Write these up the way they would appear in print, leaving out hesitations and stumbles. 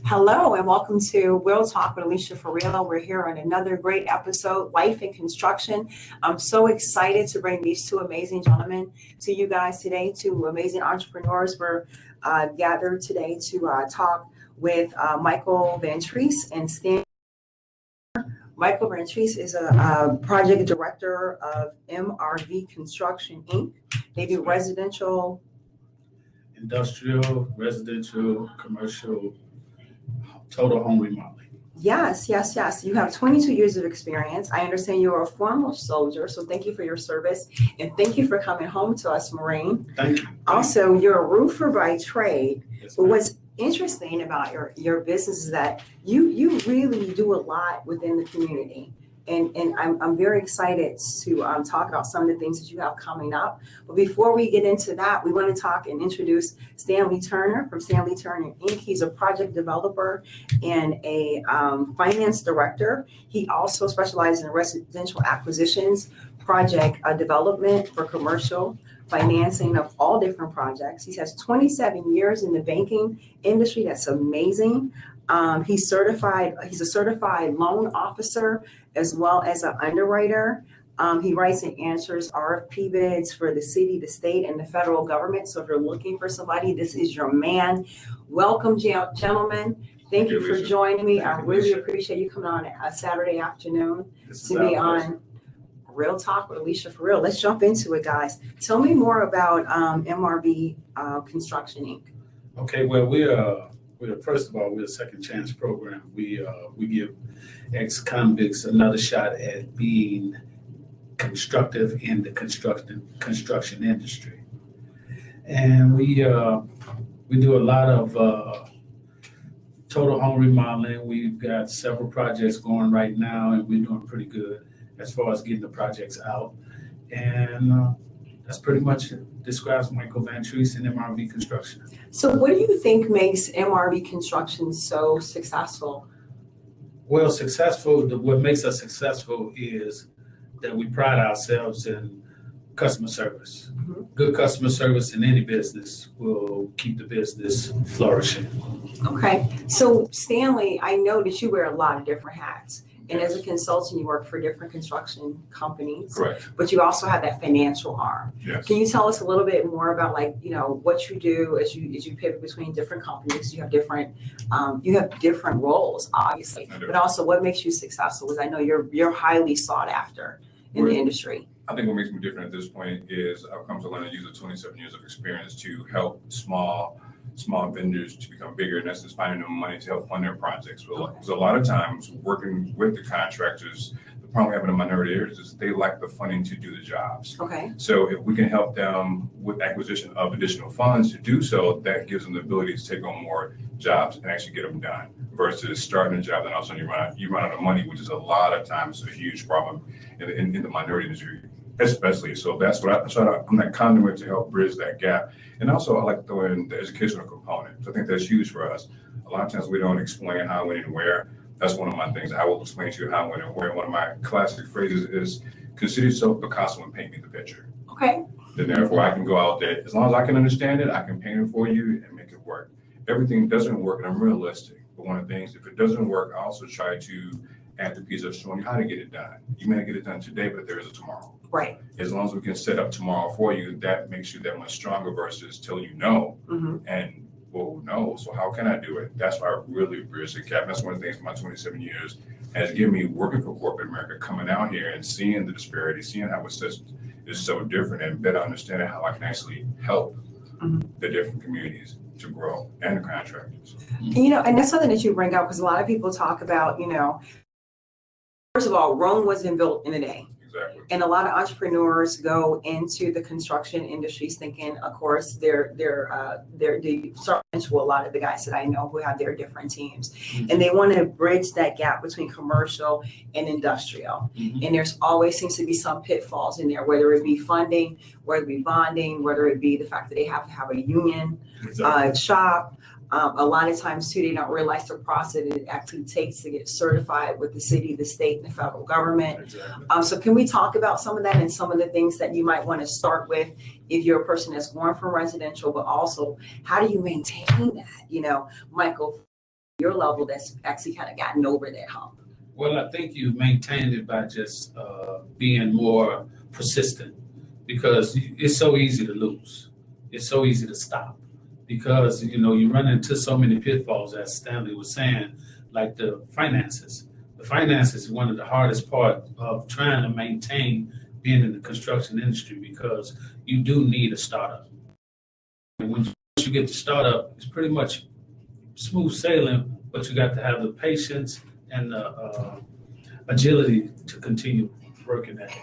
Hello and welcome to Real Talk with Alicia Farrell. We're here on another great episode, Life in Construction. I'm so excited to bring these two amazing gentlemen to you guys today, two amazing entrepreneurs. We're gathered today to talk with Michael Vantrease and Stanley. Michael Vantrease is a project director of MRV Construction, Inc. They do residential, industrial, residential, commercial, total home remodeling. Yes. You have 22 years of experience. I understand you're a former soldier, so thank you for your service. And thank you for coming home to us, Marine. Thank you. Also, you're a roofer by trade. Yes, But what's interesting about your business is that you really do a lot within the community. And I'm very excited to talk about some of the things that you have coming up. But before we get into that, we want to talk and introduce Stanley Turner from Stanley Turner Inc. He's a project developer and a finance director. He also specializes in residential acquisitions, project development for commercial financing of all different projects. He has 27 years in the banking industry. That's amazing. He's a certified loan officer as well as an underwriter. He writes and answers RFP bids for the city, the state, and the federal government. So if you're looking for somebody, this is your man. Welcome, gentlemen. Thank you for joining me. I really appreciate you coming on a Saturday afternoon to be on Real Talk with Alicia Farrell. Let's jump into it, guys. Tell me more about MRV Construction, Inc. Okay, well, first of all, we're a second chance program. We give ex-convicts another shot at being constructive in the construction industry. And we do a lot of total home remodeling. We've got several projects going right now, and we're doing pretty good as far as getting the projects out. And that's pretty much it. Describes Michael Vantrease and MRV Construction. So what do you think makes MRV Construction so successful? Well, what makes us successful is that we pride ourselves in customer service. Mm-hmm. Good customer service in any business will keep the business flourishing. Okay. So Stanley, I know that you wear a lot of different hats. And as a consultant, you work for different construction companies. Correct. But you also have that financial arm. Yes. Can you tell us a little bit more about what you do as you pivot between different companies? You have different roles, obviously, but also what makes you successful? Because I know you're highly sought after in the industry. I think what makes me different at this point is I've come to learn and use the 27 years of experience to help small vendors to become bigger, and that's just finding them money to help fund their projects. Because a lot of times working with the contractors, the problem we have in the minority areas is they lack the funding to do the jobs. Okay. So if we can help them with acquisition of additional funds to do so, that gives them the ability to take on more jobs and actually get them done versus starting a job and all of a sudden you run out of money, which is a lot of times a huge problem in the minority industry. Especially, so that's what I'm that conduit to help bridge that gap. And also I like to throw in the educational component. So I think that's huge for us. A lot of times we don't explain how, when, and where. That's one of my things. I will explain to you how, when, and where. One of my classic phrases is, consider yourself Picasso and paint me the picture. Okay. Then therefore I can go out there, as long as I can understand it, I can paint it for you and make it work. Everything doesn't work, and I'm realistic. But one of the things, if it doesn't work, I also try to add the piece of showing you how to get it done. You may not get it done today, but there is a tomorrow. Right. As long as we can set up tomorrow for you, that makes you that much stronger versus telling you no. Mm-hmm. And well, no, so how can I do it? That's why I really bridge the gap. That's one of the things in my 27 years has given me working for corporate America, coming out here and seeing the disparity, seeing how it is so different, and better understanding how I can actually help the different communities to grow and the contractors. And that's something that you bring up because a lot of people talk about, first of all, Rome wasn't built in a day. Exactly. And a lot of entrepreneurs go into the construction industries thinking, of course, they're a lot of the guys that I know who have their different teams, and they want to bridge that gap between commercial and industrial. And there's always seems to be some pitfalls in there, whether it be funding, whether it be bonding, whether it be the fact that they have to have a union shop. A lot of times too, they don't realize the process it actually takes to get certified with the city, the state, and the federal government. Exactly. So can we talk about some of that and some of the things that you might want to start with if you're a person that's going from residential, but also how do you maintain that? Michael, your level that's actually kind of gotten over that hump? Well, I think you maintained it by just being more persistent, because it's so easy to lose. It's so easy to stop, because you run into so many pitfalls, as Stanley was saying, like the finances. The finances is one of the hardest part of trying to maintain being in the construction industry, because you do need a startup. And once you get the startup, it's pretty much smooth sailing, but you got to have the patience and the agility to continue working at it.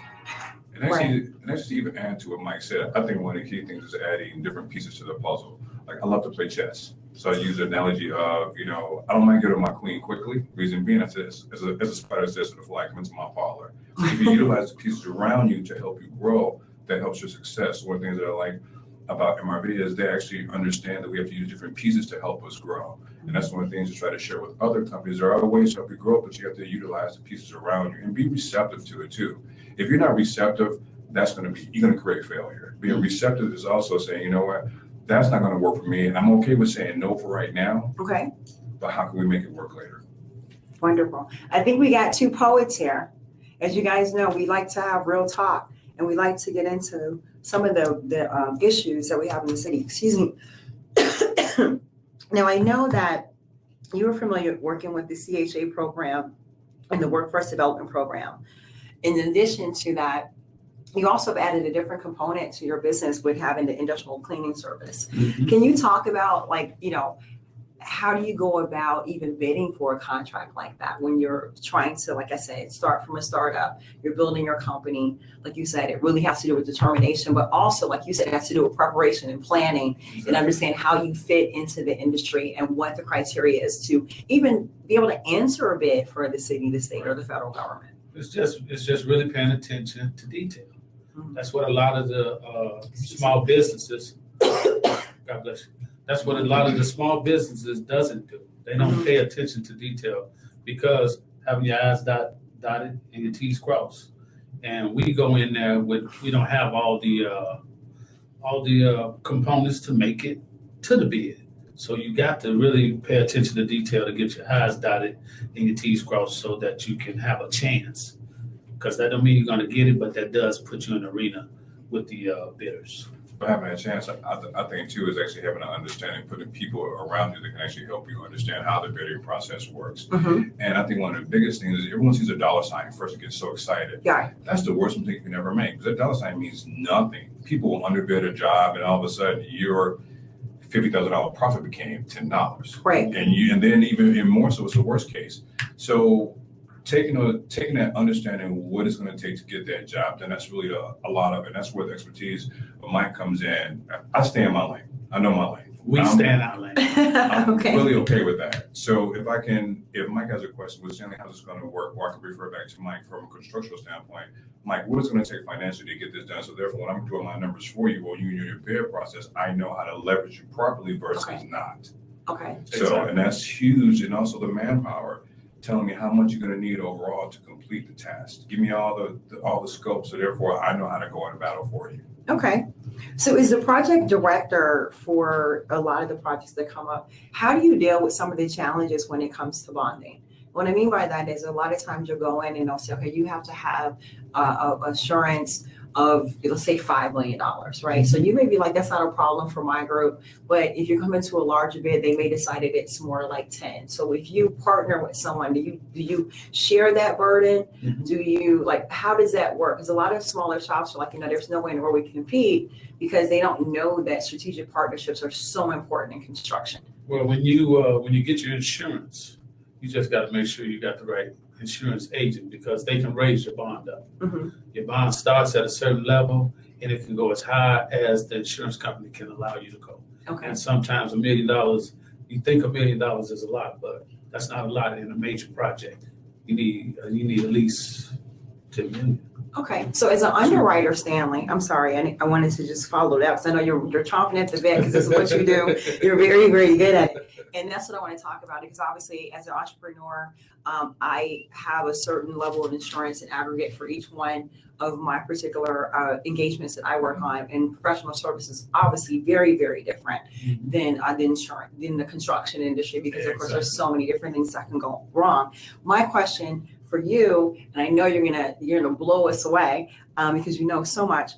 And actually, to even add to what Mike said, I think one of the key things is adding different pieces to the puzzle. Like, I love to play chess. So I use the analogy of, I don't mind getting my queen quickly. Reason being, as a spider says to the fly, come into my parlor. If you utilize the pieces around you to help you grow, that helps your success. One of the things that I like about MRV is they actually understand that we have to use different pieces to help us grow. And that's one of the things to try to share with other companies. There are other ways to help you grow, but you have to utilize the pieces around you and be receptive to it too. If you're not receptive, you're going to create failure. Being receptive is also saying, you know what, that's not going to work for me. And I'm okay with saying no for right now. Okay. But how can we make it work later? Wonderful. I think we got two poets here. As you guys know, we like to have real talk, and we like to get into some of the issues that we have in the city. Excuse me. Now, I know that you were familiar with working with the CHA program and the Workforce Development Program. In addition to that, you also have added a different component to your business with having the industrial cleaning service. Mm-hmm. Can you talk about, how do you go about even bidding for a contract like that when you're trying to, like I said, start from a startup, you're building your company? Like you said, it really has to do with determination, but also, like you said, it has to do with preparation and planning. Exactly. And understand how you fit into the industry and what the criteria is to even be able to answer a bid for the city, the state, or the federal government. It's just really paying attention to detail. Mm-hmm. That's what a lot of the small businesses, God bless you. That's what a lot of the small businesses doesn't do. They don't pay attention to detail, because having your I's dotted and your T's crossed. And we go in there we don't have all the components to make it to the bid. So you got to really pay attention to detail to get your I's dotted and your T's crossed so that you can have a chance. Because that don't mean you're going to get it, but that does put you in the arena with the bidders. But having a chance, I think too, is actually having an understanding, putting people around you that can actually help you understand how the bidding process works. Mm-hmm. And I think one of the biggest things is everyone sees a dollar sign first and gets so excited. Yeah. That's the worst mistake you can ever make, because that dollar sign means nothing. People will underbid a job, and all of a sudden your $50,000 profit became $10. Right. And then even more so, it's the worst case. So taking that understanding what it's going to take to get that job, then that's really a lot of it. That's where the expertise of Mike comes in. I stay in my lane. I know my lane. We stay in our lane. I'm really okay with that. So if Mike has a question with Stanley, how's this going to work? Or I can refer back to Mike from a constructional standpoint. Mike, what is it going to take financially to get this done? So therefore, when I'm doing my numbers for you, or you in your bid process, I know how to leverage you properly versus not. Okay. So, exactly. And that's huge. And also the manpower, telling me how much you're going to need overall to complete the task. Give me all the scope, so therefore I know how to go in battle for you. Okay. So as the project director for a lot of the projects that come up, how do you deal with some of the challenges when it comes to bonding? What I mean by that is a lot of times you'll go in and they'll say, okay, you have to have assurance of, let's say, $5 million, right? So you may be like, that's not a problem for my group, but if you come into a larger bid, they may decide that it's more like 10. So if you partner with someone, do you share that burden? Mm-hmm. Do you, how does that work? Because a lot of smaller shops are like, there's no way in the world we can compete, because they don't know that strategic partnerships are so important in construction. Well, when you get your insurance, you just got to make sure you got the right insurance agent, because they can raise your bond up. Mm-hmm. Your bond starts at a certain level, and it can go as high as the insurance company can allow you to go. Okay. And sometimes $1 million, you think $1 million is a lot, but that's not a lot in a major project. You need at least $10 million. Okay, so as an underwriter, Stanley, I'm sorry, I wanted to just follow that, because I know you're chomping at the bit, because this is what you do. You're very, very good at it. And that's what I want to talk about, because obviously as an entrepreneur, I have a certain level of insurance in aggregate for each one of my particular engagements that I work on. And professional services, obviously very, very different than the insurance, than the construction industry, because of course there's so many different things that can go wrong. My question for you, and I know you're gonna blow us away because you know so much.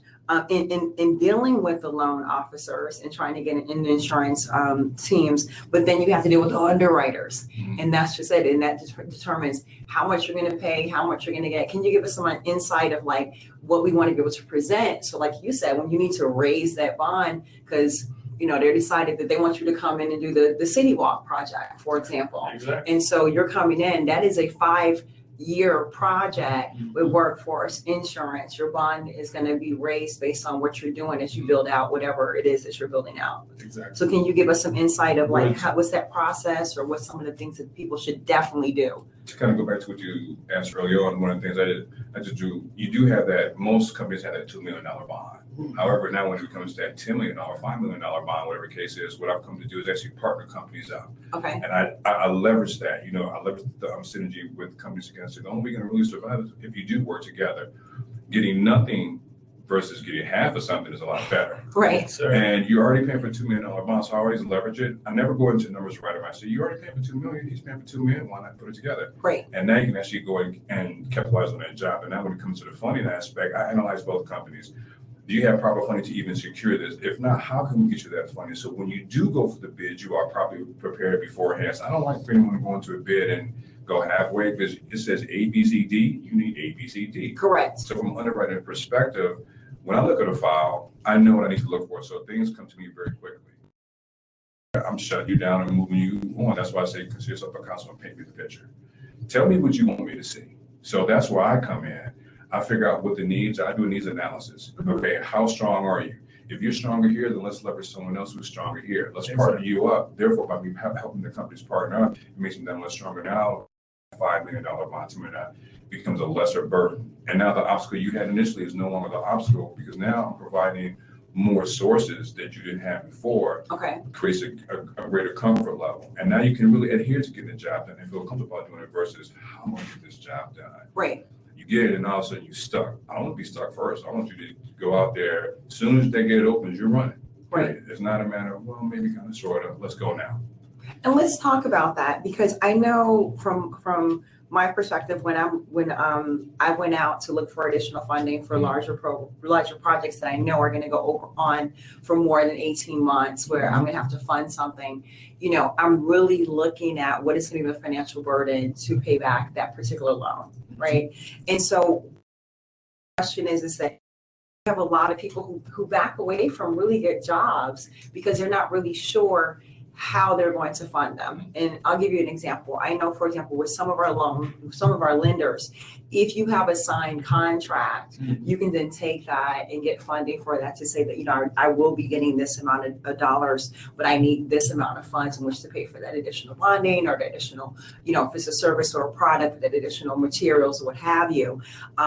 In dealing with the loan officers and trying to get in the insurance teams, but then you have to deal with the underwriters, and that's just it. And that determines how much you're going to pay, how much you're going to get. Can you give us some insight of like what we want to be able to present? So like you said, when you need to raise that bond, because you know, they decided that they want you to come in and do the City Walk project, for example. Exactly. And so you're coming in, that is a 5-year project with workforce insurance. Your bond is going to be raised based on what you're doing as you build out whatever it is that you're building out. Exactly. So can you give us some insight of like what's that process, or what's some of the things that people should definitely do? To kind of go back to what you asked earlier on, one of the things I just drew, you do have that, most companies have that $2 million bond. However, now when it comes to that $10 million, $5 million bond, whatever the case is, what I've come to do is actually partner companies up. Okay. And I leverage that, you know, I leverage the synergy with companies against it. The only way you're going to really survive is if you do work together. Getting nothing versus getting half of something is a lot better. Right. Sir. And you're already paying for $2 million bond, so I always leverage it. I never go into numbers right away. I say, you're already paying for $2 million, he's paying for $2 million, why not put it together? Right. And now you can actually go and capitalize on that job. And now when it comes to the funding aspect, I analyze both companies. Do you have proper funding to even secure this? If not, how can we get you that funding? So when you do go for the bid, you are probably prepared beforehand. So I don't like for anyone to go into a bid and go halfway, because it says A, B, C, D, you need A, B, C, D. Correct. So from an underwriting perspective, when I look at a file, I know what I need to look for. So things come to me very quickly. I'm shutting you down and moving you on. That's why I say consider yourself a consul and paint me the picture. Tell me what you want me to see. So that's where I come in. I figure out what the needs are. I do a needs analysis. Okay, how strong are you? If you're stronger here, then let's leverage someone else who's stronger here. Let's partner you up. Therefore, by me helping the companies partner up, it makes them that much stronger. Now, $5 million bond to me now becomes a lesser burden. And now the obstacle you had initially is no longer the obstacle, because now I'm providing more sources that you didn't have before. Okay. Creates a greater comfort level. And now you can really adhere to getting the job done and feel comfortable about doing it versus how am I going to get this job done? Right. You get it, and all of a sudden you're stuck. I don't want to be stuck first. I want you to go out there. As soon as they get it open, you're running. Right. It's not a matter of, well, maybe kind of sort of, let's go now. And let's talk about that, because I know from my perspective, when I went out to look for additional funding for larger projects that I know are going to go on for more than 18 months, where I'm going to have to fund something, you know, I'm really looking at what is going to be the financial burden to pay back that particular loan, right? And so the question is that you have a lot of people who back away from really good jobs because they're not really sure how they're going to fund them. And I'll give you an example. I know, for example, with some of our lenders, if you have a signed contract, you can then take that and get funding for that to say that, you know, I will be getting this amount of dollars, but I need this amount of funds in which to pay for that additional bonding or the additional, you know, if it's a service or a product, that additional materials or what have you.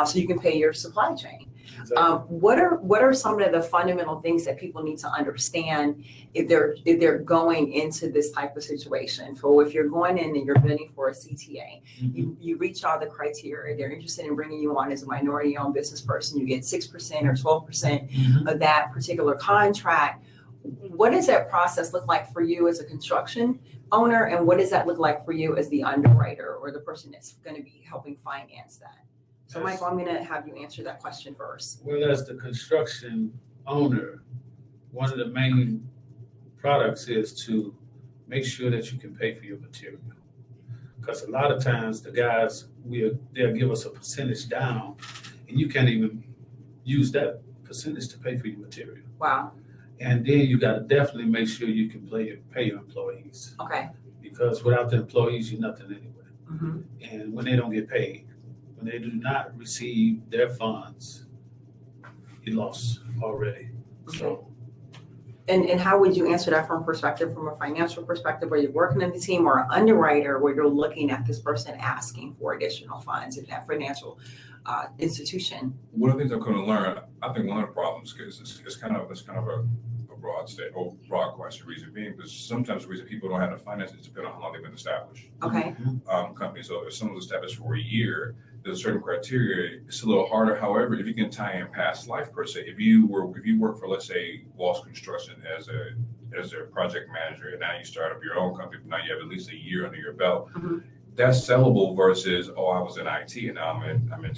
So you can pay your supply chain. Exactly. What are some of the fundamental things that people need to understand if they're going into this type of situation? So if you're going in and you're bidding for a CTA, you reach all the criteria, they're interested in bringing you on as a minority-owned business person, you get 6% or 12% of that particular contract. What does that process look like for you as a construction owner, and what does that look like for you as the underwriter or the person that's going to be helping finance that? So Michael, I'm going to have you answer that question first. Well, as the construction owner, one of the main products is to make sure that you can pay for your material. Because a lot of times the guys, they'll give us a percentage down, and you can't even use that percentage to pay for your material. Wow. And then you got to definitely make sure you can pay your employees. Okay. Because without the employees, you're nothing anyway. And when they don't get paid, when they do not receive their funds, you lost already. Okay. So, and how would you answer that from a financial perspective, where you're working in the team, or an underwriter where you're looking at this person asking for additional funds in that financial institution? One of the things I'm going to learn, I think one of the problems, because it's kind of a broad broad question. Reason being, because sometimes the reason people don't have the finances depends on how long they've been established. Okay. Company. So if someone's established for a year, there's a certain criteria. It's a little harder. However, if you can tie in past life per se, if you work for, let's say, Walls Construction as a project manager, and now you start up your own company, now you have at least a year under your belt. That's sellable versus, oh, I was in IT and now I'm in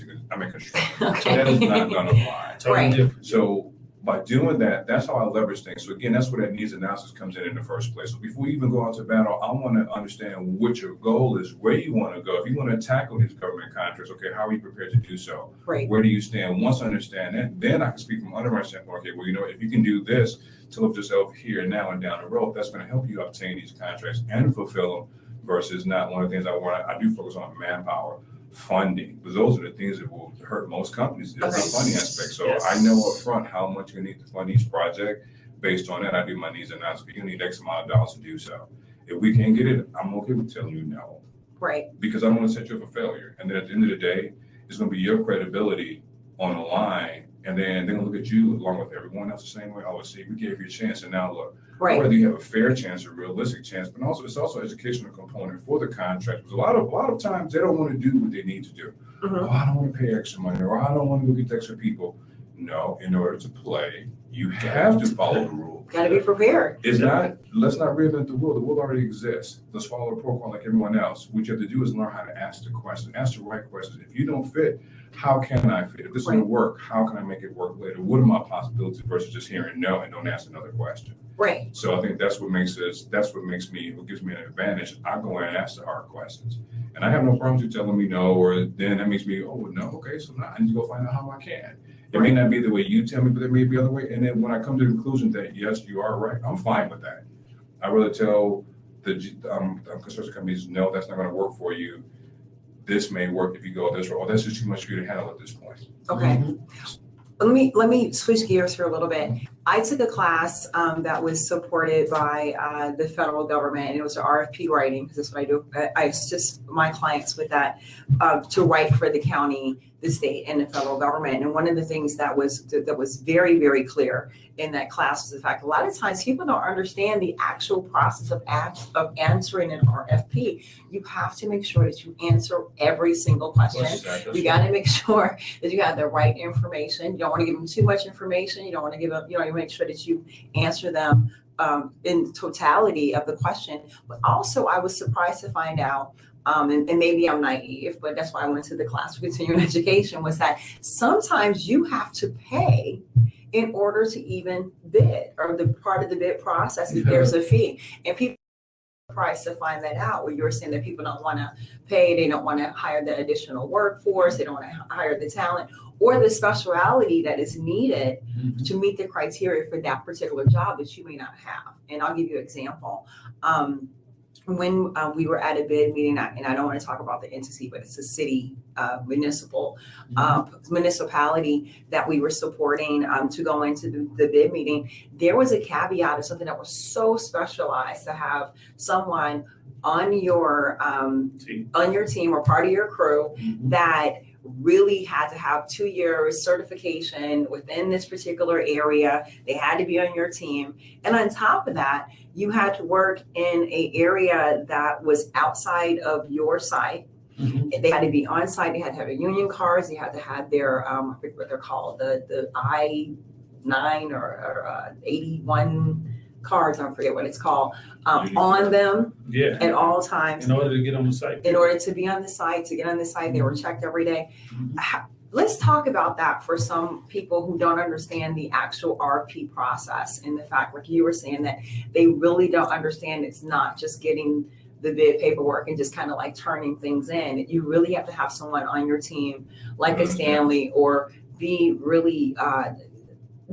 construction. Okay. That is not going to fly. Totally different. So by doing that, that's how I leverage things. So again, that's where that needs analysis comes in the first place. So before we even go out to battle, I want to understand what your goal is, where you want to go. If you want to tackle these government contracts, okay, how are you prepared to do so? Right. Where do you stand? Once I understand that, then I can speak from underwriting standpoint. Okay, well, if you can do this to lift yourself here and now and down the road, that's going to help you obtain these contracts and fulfill them versus not. One of the things I do focus on manpower, funding, because those are the things that will hurt most companies. It's the funding aspect. So Yes. I know up front how much you need to fund each project. Based on that, I do my needs analysis. You need X amount of dollars to do so. If we can't get it, I'm okay with telling you no. Right. Because I don't want to set you up for failure. And then at the end of the day, it's going to be your credibility on the line. And then they're going to look at you along with everyone else the same way. Oh, see, we gave you a chance. And now look, whether you have a fair chance or realistic chance, but also it's also an educational component for the contract. Because a lot of times they don't want to do what they need to do. Oh, I don't want to pay extra money, or I don't want to go get extra people. No, in order to play, you have to follow the rules. Got to be prepared. It's not, let's not reinvent the wheel. The wheel already exists. Let's follow the protocol like everyone else. What you have to do is learn how to ask the question, ask the right questions. If you don't fit, how can I fit? If this doesn't work, how can I make it work later? What are my possibilities versus just hearing no and don't ask another question? Right. So I think what gives me an advantage. I go in and ask the hard questions. And I have no problems with you telling me no, or then that makes me, oh, no, okay, so now I need to go find out how I can. It may not be the way you tell me, but there may be other way. And then when I come to the conclusion that, yes, you are right, I'm fine with that. I rather tell the construction companies, no, that's not going to work for you. This may work if you go this road. Oh, that's just too much for you to handle at this point. Okay. Let me switch gears here a little bit. I took a class that was supported by the federal government, and it was RFP writing, because that's what I do. I assist my clients with that to write for the county, the state, and the federal government. And one of the things that was very, very clear in that class is the fact a lot of times people don't understand the actual process of answering an RFP. You have to make sure that you answer every single question. You got to make sure that you have the right information. You don't want to give them too much information. You don't want to give them, you make sure that you answer them in totality of the question. But also, I was surprised to find out, and maybe I'm naive, but that's why I went to the class for continuing education, was that sometimes you have to pay in order to even bid, or the part of the bid process, there's a fee. And people are surprised to find that out, where you're saying that people don't want to pay, they don't want to hire the additional workforce, they don't want to hire the talent or the speciality that is needed to meet the criteria for that particular job that you may not have. And I'll give you an example. When we were at a bid meeting, and I don't want to talk about the entity, but it's a city municipality that we were supporting to go into the bid meeting, there was a caveat of something that was so specialized to have someone on your team or part of your crew that really had to have 2 years certification within this particular area. They had to be on your team. And on top of that, you had to work in an area that was outside of your site. They had to be on site. They had to have a union cards. They had to have their, I forget what they're called, the I-9 or 81 cards, I forget what it's called, on them at all times. In order to get on the site. In order to be on the site, to get on the site, they were checked every day. Let's talk about that for some people who don't understand the actual RFP process, and the fact, like you were saying, that they really don't understand it's not just getting the bid paperwork and just kind of like turning things in. You really have to have someone on your team, like a Stanley, or be really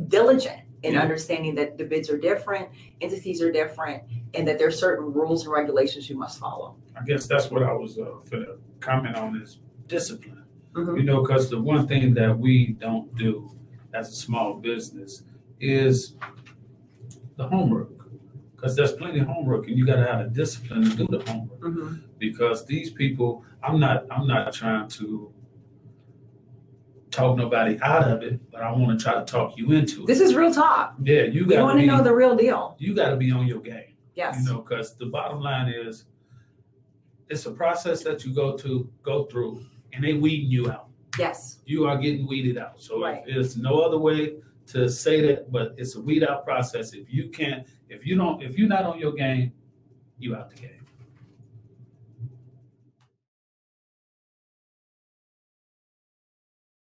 diligent in understanding that the bids are different, entities are different, and that there's certain rules and regulations you must follow. I guess that's what I was finna comment on, is discipline. Because the one thing that we don't do as a small business is the homework. Because there's plenty of homework, and you got to have a discipline to do the homework. Because these people, I'm not trying to talk nobody out of it, but I want to try to talk you into it. This is real talk. Yeah, You want to know the real deal. you got to be on your game. Yes. You know, because the bottom line is, it's a process that you go through, and they weeding you out. Yes. You are getting weeded out. So Right. there's no other way to say that, but it's a weed out process. If you're not on your game, you out the game.